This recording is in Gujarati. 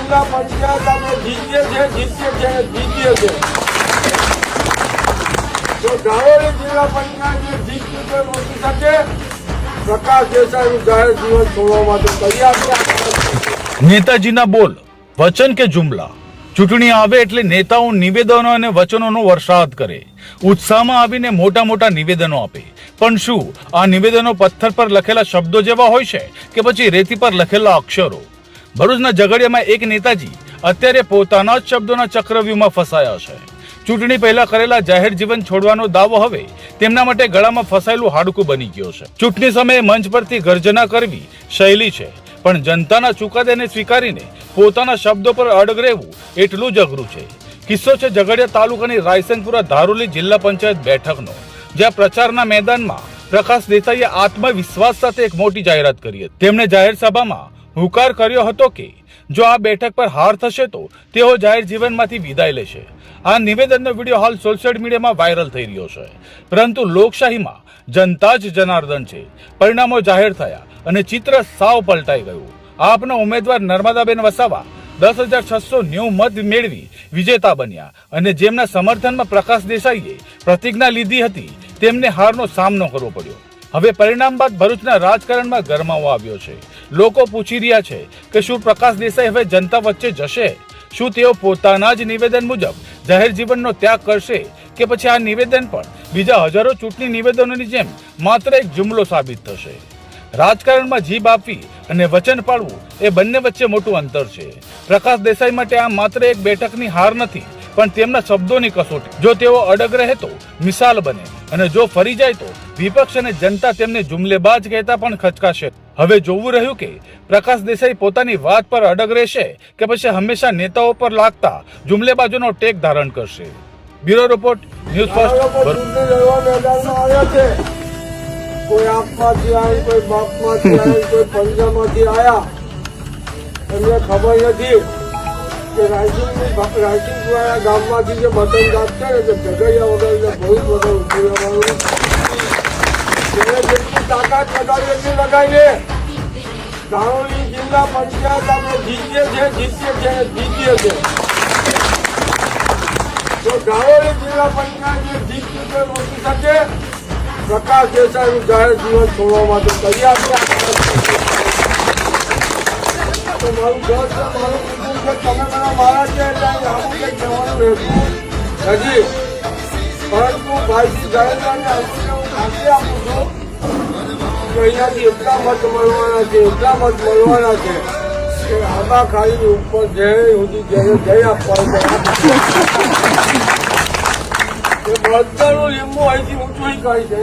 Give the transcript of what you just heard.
જિલ્લા પંચાયત અમે જીતીએ છે તો ધારોલી જિલ્લા પંચાયત જીત્યું તો રોકી શકે પ્રકાશ દેસાઈનું જાહેર જીવન છોડવા માટે તૈયાર. નેતાજીના બોલ, વચન કે જુમલા? ચૂંટણી આવે એટલે નેતાઓ નિવેદનો અને વચનોનો વરસાદ કરે, ઉત્સાહમાં આવીને મોટા મોટા નિવેદનો આપે. પણ શું આ નિવેદનો પથ્થર પર લખેલા શબ્દો જેવા હોય છે કે પછી રેતી પર લખેલા અક્ષરો? ભરૂચના ઝઘડિયામાં એક નેતાજી અત્યારે પોતાના જ શબ્દોના ચક્રવ્યૂહમાં ફસાયા છે. ચૂંટણી પહેલા કરેલા જાહેર જીવન છોડવાનો દાવો હવે તેમના માટે ગળામાં ફસાયેલું હાડકું બની ગયો છે. ચૂંટણી સમયે મંચ પરથી ગર્જના કરવી શૈલી છે, પણ જનતાના ચુકાદાને સ્વીકારીને પોતાના શબ્દો પર અડગ રહેવું એટલું જ અઘરું છે. કિસ્સો છે ઝઘડિયા તાલુકાની રાયસનપુરા ધારોલી જિલ્લા પંચાયત બેઠકનો, જ્યાં પ્રચારના મેદાનમાં પ્રકાશ દેસાઈએ આત્મવિશ્વાસ સાથે એક મોટી જાહેરાત કરી હતી. તેમણે જાહેર સભામાં હુંકાર કર્યો હતો કે જો આ બેઠક પર હાર થશે તો તેઓ જાહેર જીવનમાંથી વિદાય લેશે. આ નિવેદનનો વિડીયો હાલ સોશિયલ મીડિયામાં વાયરલ થઈ રહ્યો છે. પરંતુ લોકશાહીમાં જનતા જ જનાર્દન છે. પરિણામો જાહેર થયા અને ચિત્ર સાવ પલટાઈ ગયું. આપના ઉમેદવાર નર્મદાબેન વસાવા 10,690 મત મેળવી વિજેતા બન્યા અને જેમના સમર્થનમાં પ્રકાશ દેસાઈએ પ્રતિજ્ઞા લીધી હતી તેમને હારનો સામનો કરવો પડ્યો. હવે પરિણામ બાદ ભરૂચના રાજકારણમાં ગરમાવો આવ્યો છે. લોકો પૂછી રહ્યા છે કે શું પ્રકાશ દેસાઈ હવે જનતા વચ્ચે જશે? શું તેઓ પોતાના જ નિવેદન મુજબ જાહેર જીવનનો ત્યાગ કરશે કે પછી આ નિવેદન પણ બીજા હજારો ચૂંટણી નિવેદનોની જેમ માત્ર એક જુમલો સાબિત થશે? રાજકારણમાં જીભ આપવી અને વચન પાળવું એ બંને વચ્ચે મોટું અંતર છે. પ્રકાશ દેસાઈ માટે આ માત્ર એક બેઠકની હાર નથી, પણ તેમના શબ્દોની કસોટી. જો તેઓ અડગ રહે તો મિસાલ બને અને જો ફરી જાય તો વિપક્ષ અને જનતા તેમને જુમલેબાજ કહેતા પણ ખચકાશે. હવે જોવું રહ્યું કે પ્રકાશ દેસાઈ પોતાની વાત પર અડગ રહેશે કે પછી હંમેશા નેતાઓ પર લાગતા જુમલેબાજોનો ટેક ધારણ કરશે. Bureau report, news first. કોઈ આપમાંથી આવ્યા, કોઈ બાપમાંથી આવ્યા, કોઈ પંજાબમાંથી આવ્યા. એમને ખબર નથી કે રાયસિંગપુરા ગામમાંથી જે બટન કાપશે ને તે ઝઘડિયા વગર ભરૂચ વગર ઉભી રહેવાનું. તેને જેટલી તાકાત લગાવી એટલી લગાવીએ. ધારોલી જિલ્લા પંચાયત અમે જીતીએ છે તો ધારોલી જિલ્લા પંચાયત જીત્યું તો રોકી શકે પ્રકાશ દેસાઈનું જાહેર જીવન છોડવા માટે તૈયાર છે. મારું ઘર છે, મારું કુટુંબ છે, તમે બધા મારા છે એટલે આવું કંઈક જવાનું રહેતું નથી. પરંતુ ભાઈથી જાહેરનાને અંતિમ હું ખાતરી આપું છું કે અહીંયાથી એટલા મત મળવાના છે કે આબા ખાલી ઉપર જઈ સુધી જઈ આપવાનું બધાનું લીંબુ અહીંથી ઊંચું કરી છે.